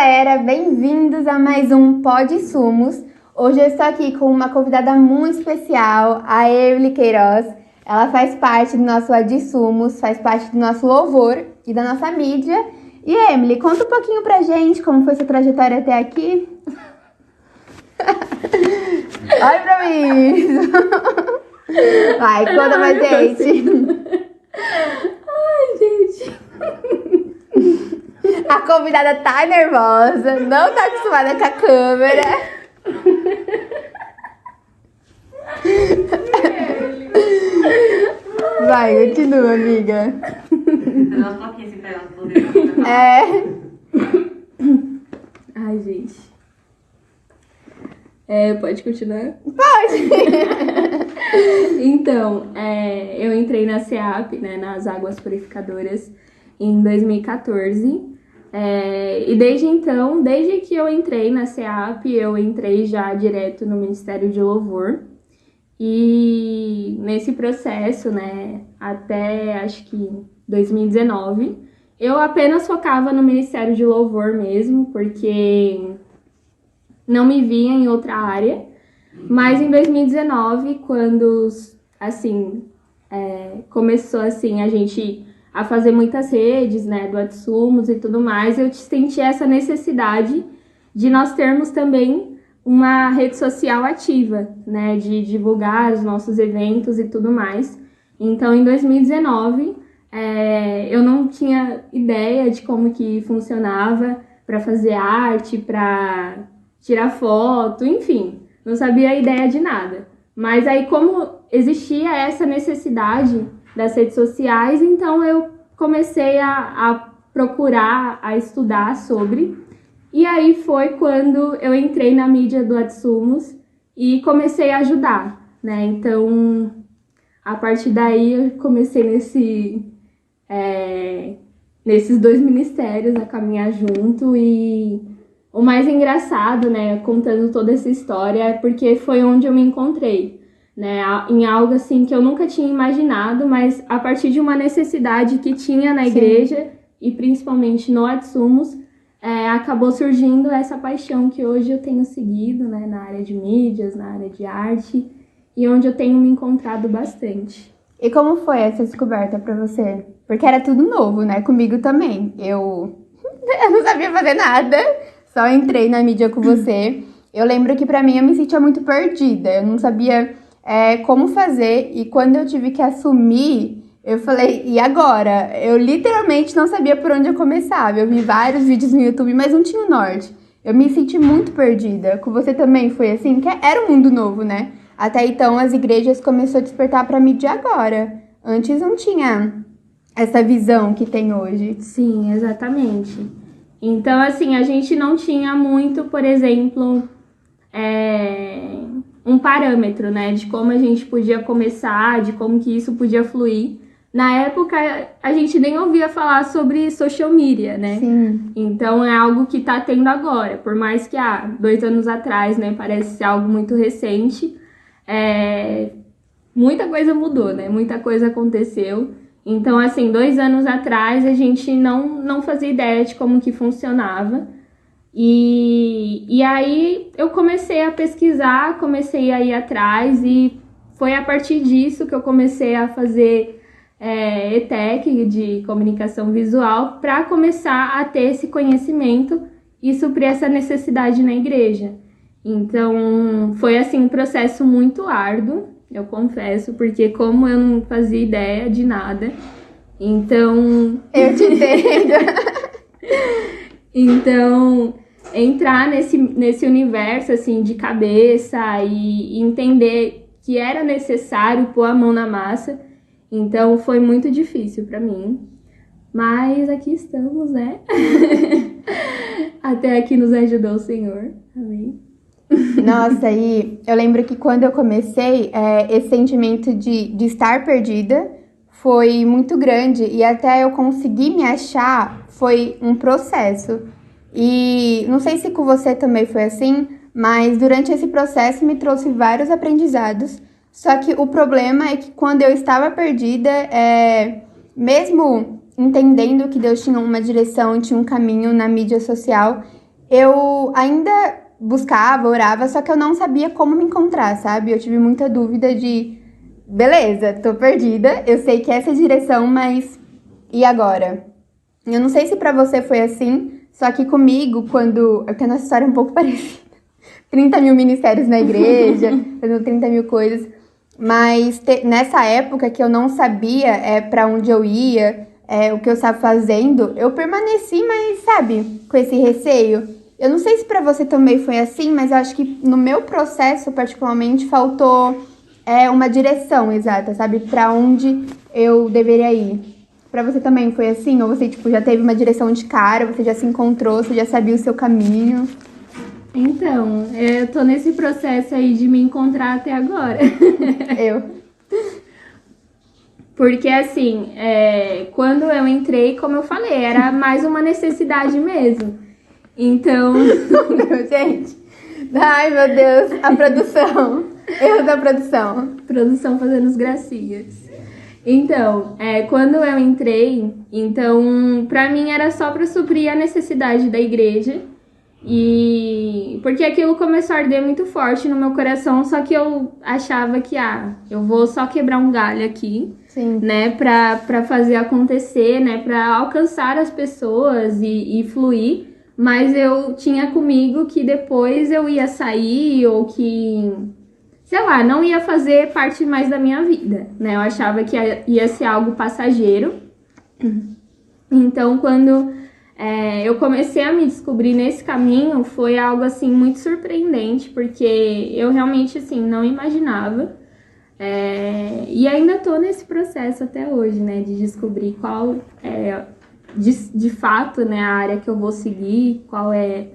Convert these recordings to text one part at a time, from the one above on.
galera, bem-vindos a mais um Pod Sumos. Hoje eu estou aqui com uma convidada muito especial, a Emily Queiroz. Ela faz parte do nosso Ad Sumos, faz parte do nosso louvor e da nossa mídia. E Emily, conta um pouquinho pra gente como foi sua trajetória até aqui. Olha pra mim! Vai, conta pra gente! Ai, gente! A convidada tá nervosa, não tá acostumada com a câmera. Vai, continua, amiga. Dá um toquinho assim pra ela poder. Ai, gente. Pode continuar? Pode! Então, eu entrei na SEAP, né, nas Águas Purificadoras, em 2014. E desde então, desde que eu entrei na SEAP, eu entrei já direto no Ministério de Louvor. E nesse processo, né, até acho que 2019, eu apenas focava no Ministério de Louvor mesmo, porque não me via em outra área. Mas em 2019, quando, assim, começou, assim, a gente a fazer muitas redes, né, do Ad Sumos e tudo mais, eu senti essa necessidade de nós termos também uma rede social ativa, né, de divulgar os nossos eventos e tudo mais. Então, em 2019, eu não tinha ideia de como que funcionava para fazer arte, para tirar foto, enfim, não sabia a ideia de nada. Mas aí, como existia essa necessidade das redes sociais, então eu comecei a procurar, a estudar sobre. E aí foi quando eu entrei na mídia do Ad Sumos e comecei a ajudar, né? Então, a partir daí eu comecei nesses dois ministérios a caminhar junto. E o mais engraçado, né, contando toda essa história, é porque foi onde eu me encontrei, né, em algo assim que eu nunca tinha imaginado, mas a partir de uma necessidade que tinha na igreja e principalmente no Ad Sumos, acabou surgindo essa paixão que hoje eu tenho seguido, né, na área de mídias, na área de arte, e onde eu tenho me encontrado bastante. E como foi essa descoberta pra você? Porque era tudo novo, né? Comigo também. Eu não sabia fazer nada, só entrei na mídia com você. Eu lembro que pra mim eu me sentia muito perdida, eu não sabia como fazer, e quando eu tive que assumir, eu falei, e agora? Eu literalmente não sabia por onde eu começava. Eu vi vários vídeos no YouTube, mas não tinha o norte. Eu me senti muito perdida. Com você também foi assim? Que era um mundo novo, né? Até então as igrejas começaram a despertar pra mídia agora. Antes não tinha essa visão que tem hoje. Sim, exatamente. Então, assim, a gente não tinha muito, por exemplo, um parâmetro, né, de como a gente podia começar, de como que isso podia fluir. Na época, a gente nem ouvia falar sobre social media, né? Sim. Então, é algo que tá tendo agora. Por mais que, 2 anos atrás, né, parece ser algo muito recente, muita coisa mudou, né? Muita coisa aconteceu. Então, assim, 2 anos atrás, a gente não fazia ideia de como que funcionava. E aí eu comecei a pesquisar, comecei a ir atrás, e foi a partir disso que eu comecei a fazer ETEC, de comunicação visual, para começar a ter esse conhecimento e suprir essa necessidade na igreja. Então, foi assim um processo muito árduo, eu confesso, porque como eu não fazia ideia de nada, então... Eu te entendo. Então, entrar nesse universo, assim, de cabeça e entender que era necessário pôr a mão na massa, então foi muito difícil para mim. Mas aqui estamos, né? Até aqui nos ajudou o Senhor. Amém. Nossa, e eu lembro que quando eu comecei, esse sentimento de estar perdida foi muito grande, e até eu conseguir me achar foi um processo. E não sei se com você também foi assim, mas durante esse processo me trouxe vários aprendizados. Só que o problema é que quando eu estava perdida, mesmo entendendo que Deus tinha uma direção, tinha um caminho na mídia social, eu ainda buscava, orava, só que eu não sabia como me encontrar, sabe? Eu tive muita dúvida de, beleza, tô perdida, eu sei que essa é a direção, mas e agora? Eu não sei se pra você foi assim, só que comigo, quando... Eu tenho uma história um pouco parecida. 30 mil ministérios na igreja, fazendo 30 mil coisas. Mas nessa época que eu não sabia pra onde eu ia, o que eu estava fazendo, eu permaneci, mas sabe, com esse receio. Eu não sei se pra você também foi assim, mas eu acho que no meu processo, particularmente, faltou uma direção exata, sabe? Pra onde eu deveria ir. Pra você também foi assim? Ou você, tipo, já teve uma direção de cara, você já se encontrou, você já sabia o seu caminho? Então, eu tô nesse processo aí de me encontrar até agora. Eu. Porque, assim, quando eu entrei, como eu falei, era mais uma necessidade mesmo. Então... Gente, ai meu Deus, a produção. Erro da produção. Produção fazendo as gracinhas. Então, quando eu entrei, então, pra mim era só pra suprir a necessidade da igreja. E porque aquilo começou a arder muito forte no meu coração, só que eu achava que, eu vou só quebrar um galho aqui, Sim. né, pra fazer acontecer, né, pra alcançar as pessoas e fluir. Mas eu tinha comigo que depois eu ia sair ou que, sei lá, não ia fazer parte mais da minha vida, né? Eu achava que ia ser algo passageiro. Então, quando eu comecei a me descobrir nesse caminho, foi algo, assim, muito surpreendente, porque eu realmente, assim, não imaginava. E ainda tô nesse processo até hoje, né? De descobrir qual é, de fato, né, a área que eu vou seguir, qual é...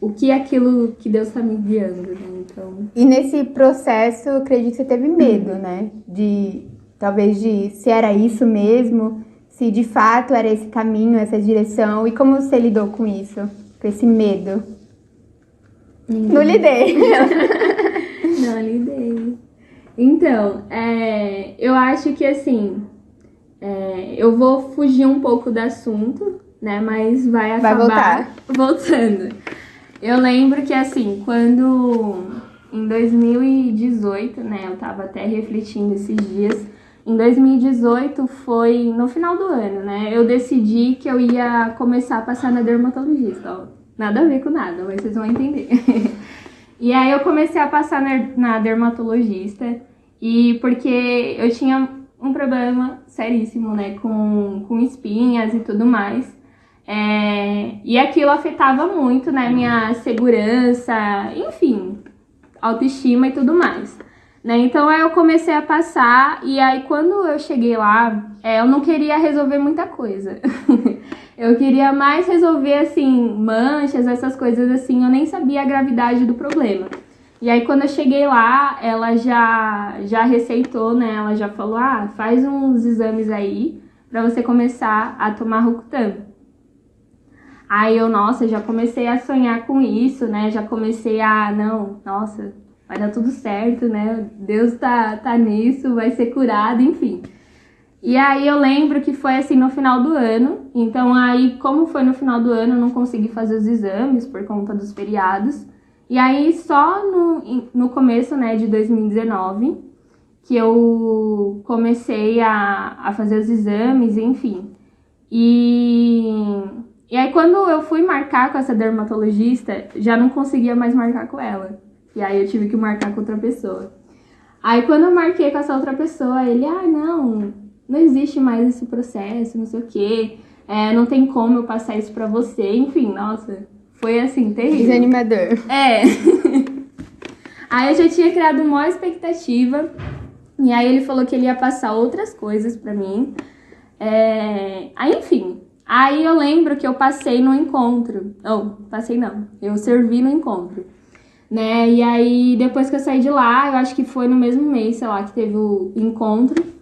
O que é aquilo que Deus está me guiando, né? Então... E nesse processo, eu acredito que você teve medo, né? Talvez se era isso mesmo, se de fato era esse caminho, essa direção. E como você lidou com isso? Com esse medo? Não lidei. Não lidei. Então, eu acho que assim, eu vou fugir um pouco do assunto, né? Mas vai acabar voltando. Eu lembro que assim, quando em 2018, né? Eu tava até refletindo esses dias. Em 2018 foi no final do ano, né? Eu decidi que eu ia começar a passar na dermatologista. Ó, nada a ver com nada, mas vocês vão entender. E aí eu comecei a passar na dermatologista, e porque eu tinha um problema seríssimo, né, com espinhas e tudo mais. E aquilo afetava muito, né, minha segurança, enfim, autoestima e tudo mais. Né? Então aí eu comecei a passar, e aí quando eu cheguei lá, eu não queria resolver muita coisa. Eu queria mais resolver, assim, manchas, essas coisas assim, eu nem sabia a gravidade do problema. E aí quando eu cheguei lá, ela já receitou, né, ela já falou, faz uns exames aí pra você começar a tomar Rocutan. Aí eu, nossa, já comecei a sonhar com isso, né, já comecei nossa, vai dar tudo certo, né, Deus tá nisso, vai ser curado, enfim. E aí eu lembro que foi assim no final do ano, então aí como foi no final do ano eu não consegui fazer os exames por conta dos feriados. E aí só no começo, né, de 2019 que eu comecei a fazer os exames, enfim. E aí quando eu fui marcar com essa dermatologista, já não conseguia mais marcar com ela. E aí eu tive que marcar com outra pessoa. Aí quando eu marquei com essa outra pessoa, ele, não existe mais esse processo, não sei o quê, não tem como eu passar isso pra você, enfim, nossa, foi assim, terrível. Desanimador. Aí eu já tinha criado uma expectativa, e aí ele falou que ele ia passar outras coisas pra mim, aí enfim, aí eu lembro que eu passei no encontro, eu servi no encontro, né, e aí depois que eu saí de lá, eu acho que foi no mesmo mês, sei lá, que teve o encontro.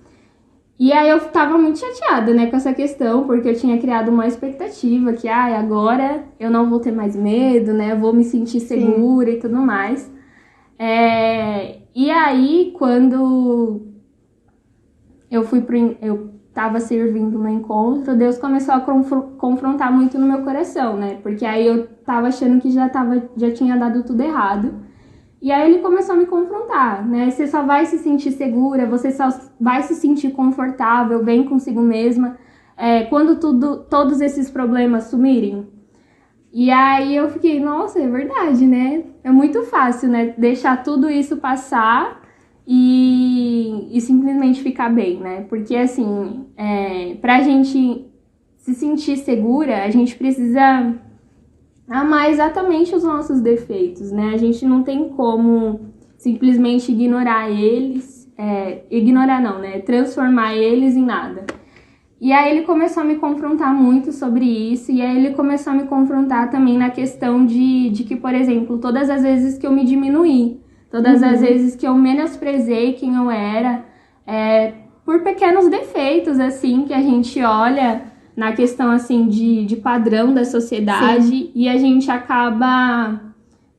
E aí eu tava muito chateada, né, com essa questão, porque eu tinha criado uma expectativa que, agora eu não vou ter mais medo, né, vou me sentir segura e tudo mais. E aí, quando eu tava servindo no encontro, Deus começou a confrontar muito no meu coração, né, porque aí eu tava achando que já tinha dado tudo errado. E aí ele começou a me confrontar, né? Você só vai se sentir segura, você só vai se sentir confortável, bem consigo mesma, quando todos esses problemas sumirem. E aí eu fiquei, nossa, é verdade, né? É muito fácil, né? Deixar tudo isso passar e simplesmente ficar bem, né? Porque, assim, pra gente se sentir segura, a gente precisa amar exatamente os nossos defeitos, né? A gente não tem como simplesmente ignorar eles, ignorar não, né? Transformar eles em nada. E aí ele começou a me confrontar muito sobre isso, e aí ele começou a me confrontar também na questão de que, por exemplo, todas as vezes que eu me diminuí, todas as vezes que eu menosprezei quem eu era, por pequenos defeitos, assim, que a gente olha na questão, assim, de padrão da sociedade, sim, e a gente acaba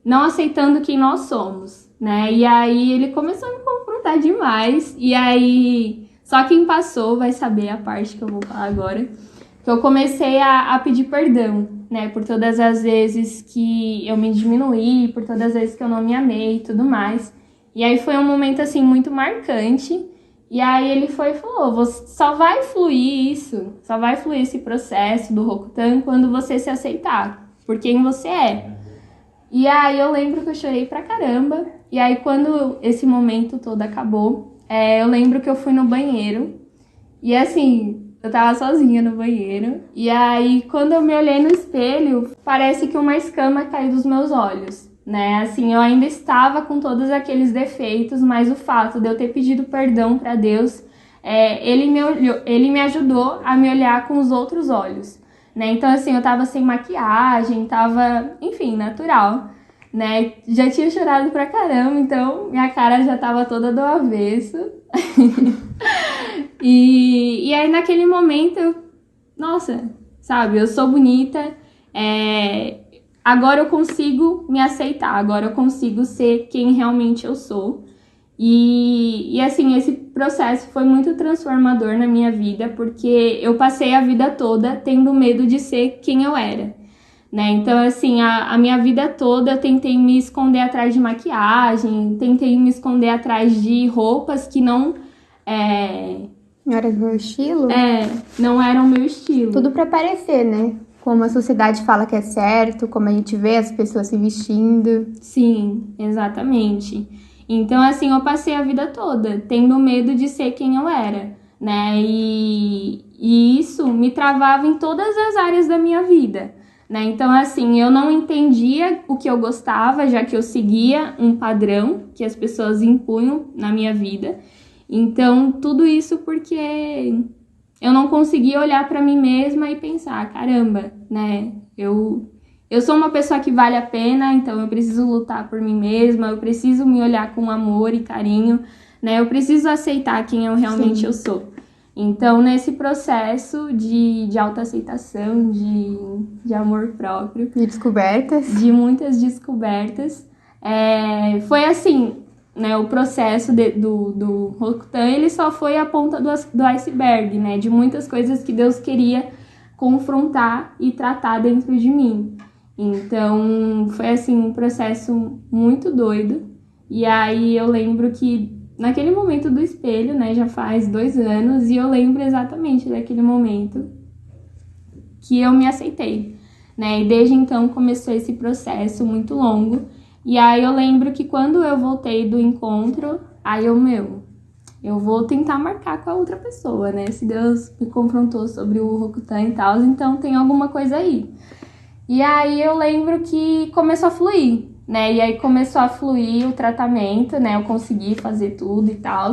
não aceitando quem nós somos, né? E aí ele começou a me confrontar demais, e aí só quem passou vai saber a parte que eu vou falar agora, que eu comecei a pedir perdão, né? Por todas as vezes que eu me diminuí, por todas as vezes que eu não me amei e tudo mais. E aí foi um momento, assim, muito marcante. E aí ele foi e falou, você só vai fluir isso, só vai fluir esse processo do Rokutan quando você se aceitar, por quem você é. E aí eu lembro que eu chorei pra caramba, e aí quando esse momento todo acabou, eu lembro que eu fui no banheiro, e assim, eu tava sozinha no banheiro, e aí quando eu me olhei no espelho, parece que uma escama caiu dos meus olhos. Né? Assim, eu ainda estava com todos aqueles defeitos, mas o fato de eu ter pedido perdão para Deus, ele me ajudou a me olhar com os outros olhos, né? Então, assim, eu tava sem maquiagem, tava, enfim, natural, né? Já tinha chorado pra caramba, então minha cara já tava toda do avesso. E aí, naquele momento, nossa, sabe, eu sou bonita, agora eu consigo me aceitar, agora eu consigo ser quem realmente eu sou. E assim, esse processo foi muito transformador na minha vida, porque eu passei a vida toda tendo medo de ser quem eu era, né? Então, assim, a minha vida toda eu tentei me esconder atrás de maquiagem, tentei me esconder atrás de roupas que não era o meu estilo? Não eram o meu estilo. Tudo pra parecer, né? Como a sociedade fala que é certo, como a gente vê as pessoas se vestindo. Sim, exatamente. Então, assim, eu passei a vida toda tendo medo de ser quem eu era, né? E isso me travava em todas as áreas da minha vida, né? Então, assim, eu não entendia o que eu gostava, já que eu seguia um padrão que as pessoas impunham na minha vida. Então, tudo isso porque eu não conseguia olhar para mim mesma e pensar, caramba, né? Eu sou uma pessoa que vale a pena, então eu preciso lutar por mim mesma, eu preciso me olhar com amor e carinho, né? Eu preciso aceitar quem eu realmente eu sou. Então, nesse processo de autoaceitação, de amor próprio... De descobertas. De muitas descobertas. Foi assim, né? O processo do Rokutan, ele só foi a ponta do iceberg, né? De muitas coisas que Deus queria confrontar e tratar dentro de mim. Então, foi assim, um processo muito doido. E aí eu lembro que naquele momento do espelho, né, já faz 2 anos, e eu lembro exatamente daquele momento que eu me aceitei, né? E desde então começou esse processo muito longo. E aí eu lembro que quando eu voltei do encontro, aí eu vou tentar marcar com a outra pessoa, né? Se Deus me confrontou sobre o Rokutan e tal, então tem alguma coisa aí. E aí eu lembro que começou a fluir, né? E aí começou a fluir o tratamento, né? Eu consegui fazer tudo e tal.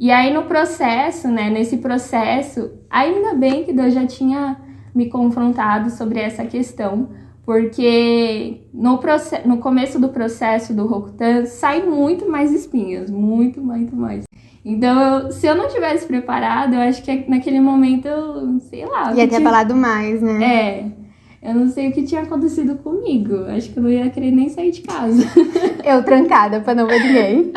E aí no processo, né? Nesse processo, ainda bem que Deus já tinha me confrontado sobre essa questão, porque no começo do processo do Rokutan sai muito mais espinhos, muito mais. Então, se eu não tivesse preparado, eu acho que naquele momento eu, sei lá... Ia ter falado mais, né? Eu não sei o que tinha acontecido comigo. Acho que eu não ia querer nem sair de casa. Eu trancada pra não ver ninguém.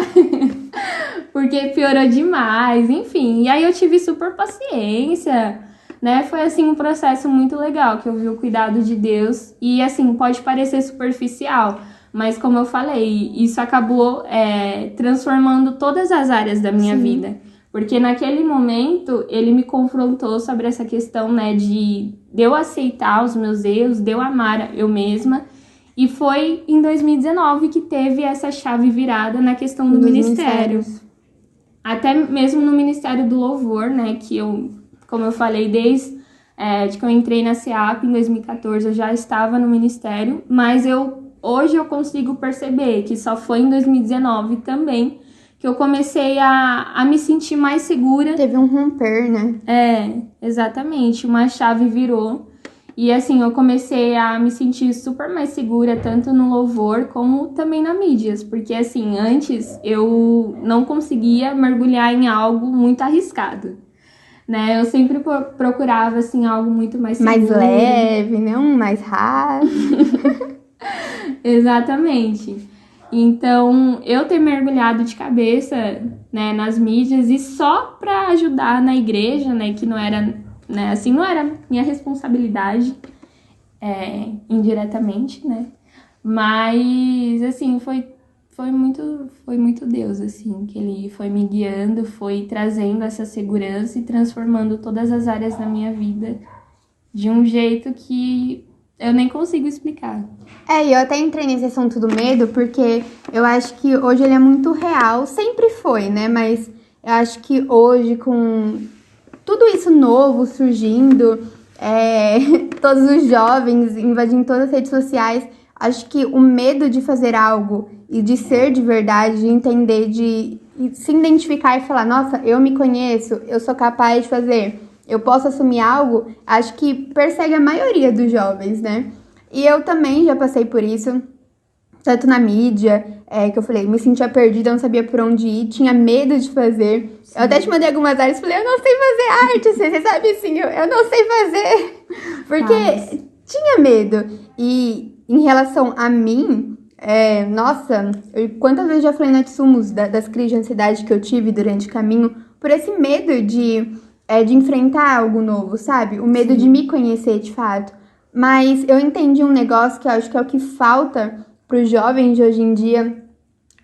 Porque piorou demais, enfim. E aí eu tive super paciência, né? Foi, assim, um processo muito legal, que eu vi o cuidado de Deus. E, assim, pode parecer superficial, mas, como eu falei, isso acabou transformando todas as áreas da minha vida. Porque naquele momento, ele me confrontou sobre essa questão, né, de eu aceitar os meus erros, de eu amar eu mesma. E foi em 2019 que teve essa chave virada na questão do ministério. Até mesmo no Ministério do Louvor, né, que eu, como eu falei, desde de que eu entrei na SEAP em 2014, eu já estava no ministério, mas hoje eu consigo perceber que só foi em 2019 também que eu comecei a me sentir mais segura. Teve um romper, né? Exatamente. Uma chave virou. E assim, eu comecei a me sentir super mais segura, tanto no louvor como também na mídias. Porque assim, antes eu não conseguia mergulhar em algo muito arriscado, né? Eu sempre procurava, assim, algo muito mais seguro. Mais leve, né? Mais raso. Exatamente. Então, eu ter mergulhado de cabeça, né, nas mídias e só para ajudar na igreja, né, que não era, né, assim, não era minha responsabilidade, indiretamente, né, mas, assim, foi muito Deus, assim, que ele foi me guiando, foi trazendo essa segurança e transformando todas as áreas da minha vida de um jeito que eu nem consigo explicar. E eu até entrei nesse assunto do medo porque eu acho que hoje ele é muito real, sempre foi, né? Mas eu acho que hoje, com tudo isso novo surgindo, todos os jovens invadindo todas as redes sociais, acho que o medo de fazer algo e de ser de verdade, de entender, de se identificar e falar, nossa, eu me conheço, eu sou capaz de fazer, eu posso assumir algo, acho que persegue a maioria dos jovens, né? E eu também já passei por isso, tanto na mídia, que eu falei, me sentia perdida, não sabia por onde ir, tinha medo de fazer. Sim. Eu até te mandei algumas artes e falei, eu não sei fazer arte, você sabe assim, eu não sei fazer. Porque tinha medo. E em relação a mim, nossa, quantas vezes já falei na Tsumos das crises de ansiedade que eu tive durante o caminho, por esse medo de enfrentar algo novo, sabe? O medo de me conhecer de fato. Mas eu entendi um negócio que eu acho que é o que falta para os jovens de hoje em dia.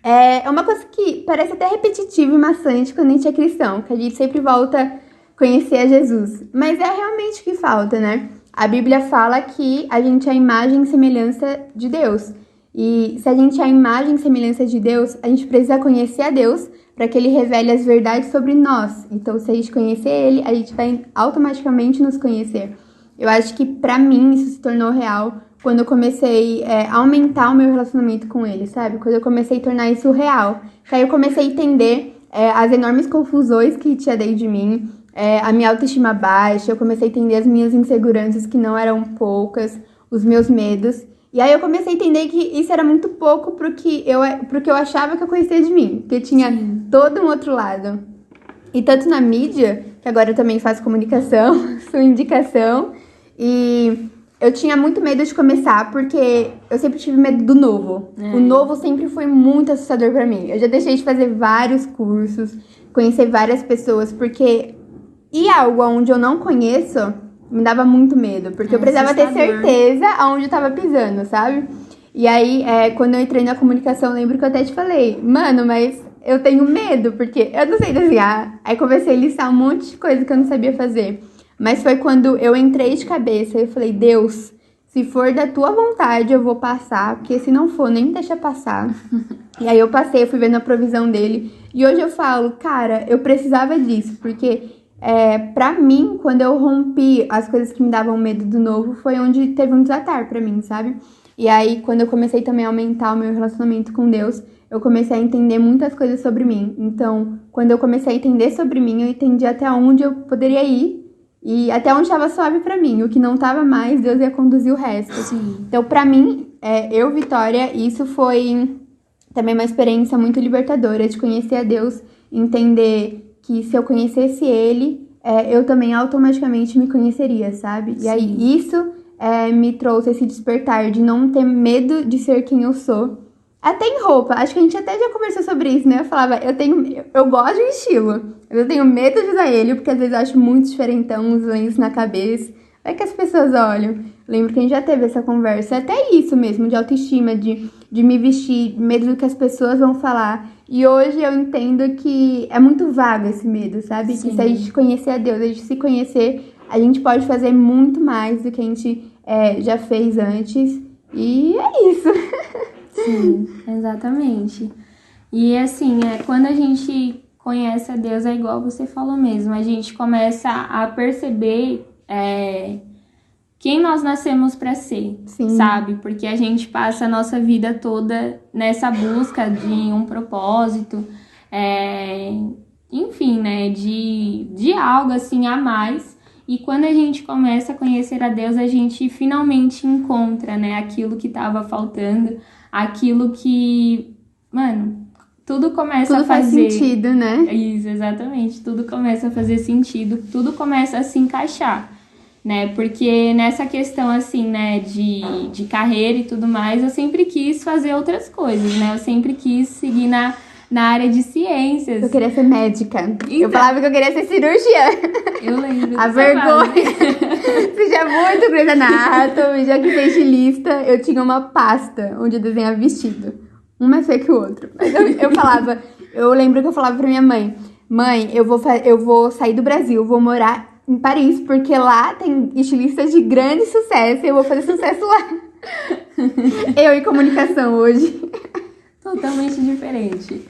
É uma coisa que parece até repetitiva e maçante quando a gente é cristão, que a gente sempre volta a conhecer a Jesus. Mas é realmente o que falta, né? A Bíblia fala que a gente é a imagem e semelhança de Deus. E se a gente é a imagem e semelhança de Deus, a gente precisa conhecer a Deus para que Ele revele as verdades sobre nós. Então, se a gente conhecer Ele, a gente vai automaticamente nos conhecer. Eu acho que pra mim isso se tornou real quando eu comecei a aumentar o meu relacionamento com ele, sabe? Quando eu comecei a tornar isso real. Aí eu comecei a entender as enormes confusões que tinha dentro de mim, a minha autoestima baixa, eu comecei a entender as minhas inseguranças, que não eram poucas, os meus medos. E aí eu comecei a entender que isso era muito pouco pro que eu achava que eu conhecia de mim, porque tinha todo um outro lado. E tanto na mídia, que agora eu também faço comunicação, sou indicação, e eu tinha muito medo de começar, porque eu sempre tive medo do novo. O novo sempre foi muito assustador pra mim. Eu já deixei de fazer vários cursos, conhecer várias pessoas, porque ir algo onde eu não conheço me dava muito medo, porque eu precisava ter certeza aonde eu tava pisando, sabe? E aí, quando eu entrei na comunicação, eu lembro que eu até te falei, mano, mas eu tenho medo, porque eu não sei desenhar. Aí comecei a listar um monte de coisa que eu não sabia fazer. Mas foi quando eu entrei de cabeça e eu falei, Deus, se for da tua vontade, eu vou passar, porque se não for, nem deixa passar. E aí eu passei, eu fui vendo a provisão dele. E hoje eu falo, cara, eu precisava disso, porque pra mim, quando eu rompi as coisas que me davam medo do novo, foi onde teve um desatar pra mim, sabe? E aí, quando eu comecei também a aumentar o meu relacionamento com Deus, eu comecei a entender muitas coisas sobre mim. Então, quando eu comecei a entender sobre mim, eu entendi até onde eu poderia ir e até onde estava suave pra mim. O que não estava mais, Deus ia conduzir o resto. Sim. Então, pra mim, Vitória, isso foi também uma experiência muito libertadora de conhecer a Deus, entender que se eu conhecesse Ele, eu também automaticamente me conheceria, sabe? Sim. E aí, isso me trouxe esse despertar de não ter medo de ser quem eu sou. Até em roupa, acho que a gente até já conversou sobre isso, né? Eu falava, eu gosto de um estilo, mas eu tenho medo de usar ele, porque às vezes eu acho muito diferentão, os lenços na cabeça. Vai que as pessoas olham. Lembro que a gente já teve essa conversa. Até isso mesmo, de autoestima, de me vestir, medo do que as pessoas vão falar. E hoje eu entendo que é muito vago esse medo, sabe? Sim. Que se a gente conhecer a Deus, a gente se conhecer, a gente pode fazer muito mais do que a gente já fez antes. E é isso. Sim, exatamente. E assim, quando a gente conhece a Deus, é igual você falou mesmo, a gente começa a perceber quem nós nascemos para ser, Sim. sabe? Porque a gente passa a nossa vida toda nessa busca de um propósito, enfim, né? De algo assim a mais. E quando a gente começa a conhecer a Deus, a gente finalmente encontra, né, aquilo que estava faltando, aquilo que, mano, tudo começa a fazer... Tudo faz sentido, né? Isso, exatamente. Tudo começa a fazer sentido, tudo começa a se encaixar, né? Porque nessa questão, assim, né, de carreira e tudo mais, eu sempre quis fazer outras coisas, né? Eu sempre quis seguir na área de ciências. Eu queria ser médica. Então, eu falava que eu queria ser cirurgiã. Eu lembro. A vergonha. Você já muito Grey's Anatomy, já que fez estilista, eu tinha uma pasta onde eu desenhava vestido. Um mais feio que o outro. Mas eu lembro que eu falava pra minha mãe, eu vou sair do Brasil, vou morar em Paris, porque lá tem estilistas de grande sucesso e eu vou fazer sucesso lá. Eu em comunicação hoje. Totalmente diferente.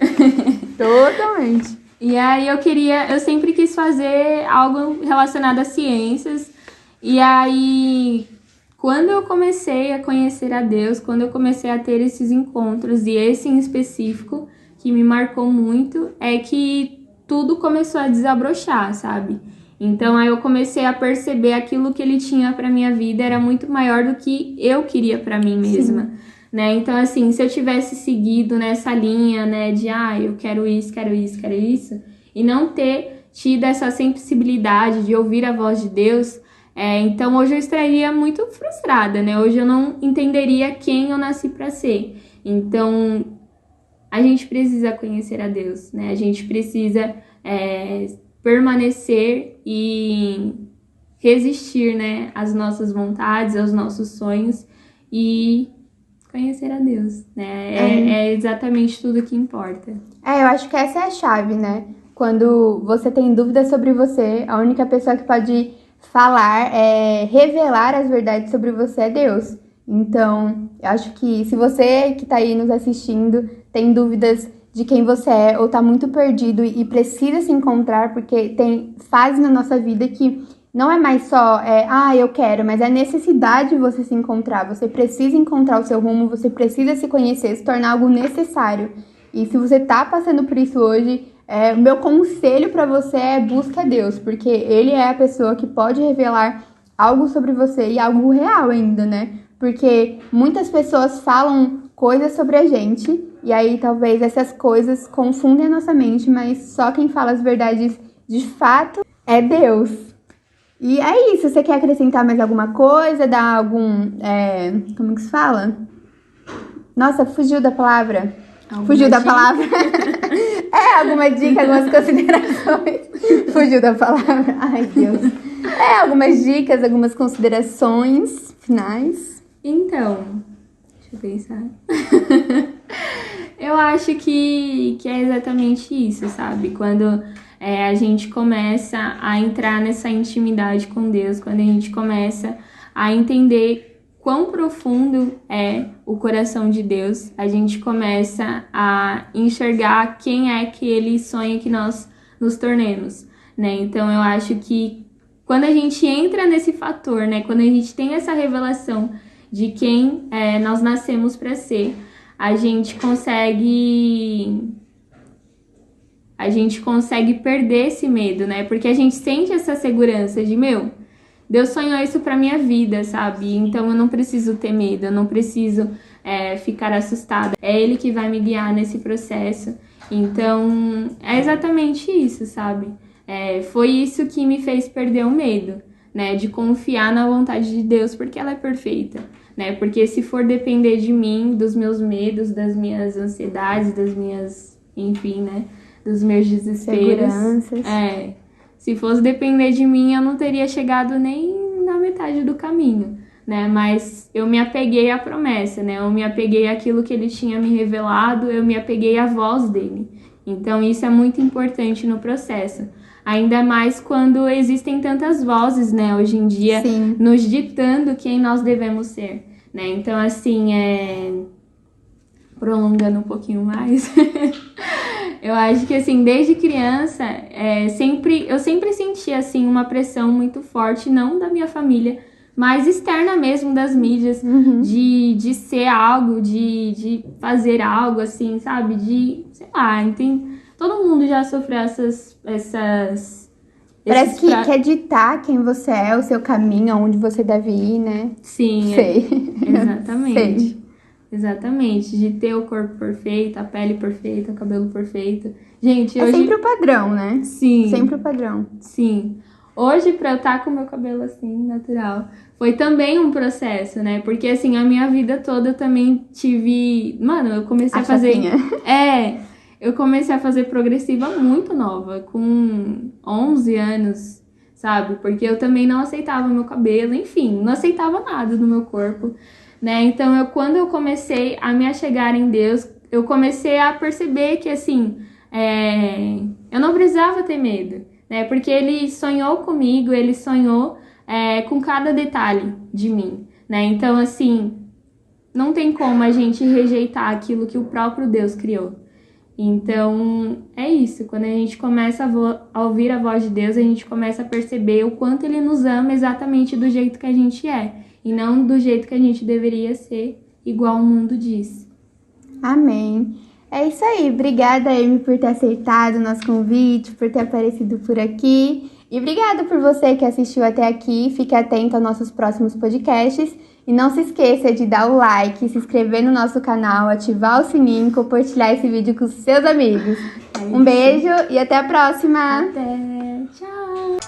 Totalmente. E aí eu sempre quis fazer algo relacionado a ciências. E aí, quando eu comecei a conhecer a Deus, quando eu comecei a ter esses encontros, e esse em específico, que me marcou muito, é que tudo começou a desabrochar, sabe? Então, aí eu comecei a perceber aquilo que ele tinha pra minha vida era muito maior do que eu queria pra mim mesma. Sim. Né? Então, assim, se eu tivesse seguido nessa linha, né, de eu quero isso, e não ter tido essa sensibilidade de ouvir a voz de Deus, então hoje eu estaria muito frustrada, né? Hoje eu não entenderia quem eu nasci para ser. Então, a gente precisa conhecer a Deus, né? A gente precisa permanecer e resistir, né, às nossas vontades, aos nossos sonhos e conhecer a Deus, né? É exatamente tudo que importa. Eu acho que essa é a chave, né? Quando você tem dúvidas sobre você, a única pessoa que pode falar, revelar as verdades sobre você é Deus. Então, eu acho que se você que tá aí nos assistindo tem dúvidas de quem você é ou tá muito perdido e precisa se encontrar, porque tem fases na nossa vida que não é mais só, eu quero, mas é necessidade você se encontrar. Você precisa encontrar o seu rumo, você precisa se conhecer, se tornar algo necessário. E se você tá passando por isso hoje, o meu conselho pra você é busque a Deus, porque Ele é a pessoa que pode revelar algo sobre você e algo real ainda, né? Porque muitas pessoas falam coisas sobre a gente e aí talvez essas coisas confundem a nossa mente, mas só quem fala as verdades de fato é Deus. E é isso, você quer acrescentar mais alguma coisa, dar algum, como que se fala? Nossa, fugiu da palavra. Fugiu da palavra. Alguma dica, algumas considerações. Fugiu da palavra. Ai, Deus. Algumas dicas, algumas considerações finais. Então, deixa eu pensar. Eu acho que é exatamente isso, sabe? Quando a gente começa a entrar nessa intimidade com Deus, quando a gente começa a entender quão profundo é o coração de Deus, a gente começa a enxergar quem é que Ele sonha que nós nos tornemos, né? Então, eu acho que quando a gente entra nesse fator, né? Quando a gente tem essa revelação de quem nós nascemos para ser, a gente consegue perder esse medo, né? Porque a gente sente essa segurança de, Deus sonhou isso pra minha vida, sabe? Então eu não preciso ter medo, eu não preciso ficar assustada. É Ele que vai me guiar nesse processo. Então, é exatamente isso, sabe? Foi isso que me fez perder o medo, né? De confiar na vontade de Deus, porque ela é perfeita, né? Porque se for depender de mim, dos meus medos, das minhas ansiedades, das minhas, enfim, né? Dos meus desesperos. Seguranças. Se fosse depender de mim, eu não teria chegado nem na metade do caminho, né? Mas eu me apeguei à promessa, né? Eu me apeguei àquilo que ele tinha me revelado, eu me apeguei à voz dele. Então isso é muito importante no processo. Ainda mais quando existem tantas vozes, né, hoje em dia, Sim. nos ditando quem nós devemos ser, né? Então, assim, prolongando um pouquinho mais, eu acho que, assim, desde criança, eu sempre senti, assim, uma pressão muito forte, não da minha família, mas externa mesmo das mídias, de ser algo, de fazer algo, assim, sabe? Sei lá, todo mundo já sofreu essas Parece que quer ditar quem você é, o seu caminho, aonde você deve ir, né? Sim, Sei. Exatamente. Sei. Exatamente, de ter o corpo perfeito, a pele perfeita, o cabelo perfeito. Gente, É hoje... sempre o padrão, né? Sim. Sempre o padrão. Sim. Hoje, pra eu estar com o meu cabelo assim, natural, foi também um processo, né? Porque, assim, a minha vida toda eu também tive... Mano, eu comecei a fazer... chapinha. Eu comecei a fazer progressiva muito nova, com 11 anos, sabe? Porque eu também não aceitava meu cabelo, enfim, não aceitava nada do meu corpo, né? Então, quando eu comecei a me achegar em Deus, eu comecei a perceber que, assim, eu não precisava ter medo, né? Porque Ele sonhou comigo, Ele sonhou com cada detalhe de mim, né? Então, assim, não tem como a gente rejeitar aquilo que o próprio Deus criou. Então, é isso. Quando a gente começa a ouvir a voz de Deus, a gente começa a perceber o quanto Ele nos ama exatamente do jeito que a gente é. E não do jeito que a gente deveria ser, igual o mundo diz. Amém. É isso aí. Obrigada, Amy, por ter aceitado o nosso convite, por ter aparecido por aqui. E obrigada por você que assistiu até aqui. Fique atento aos nossos próximos podcasts. E não se esqueça de dar o like, se inscrever no nosso canal, ativar o sininho, compartilhar esse vídeo com seus amigos. Um beijo e até a próxima! Até! Tchau!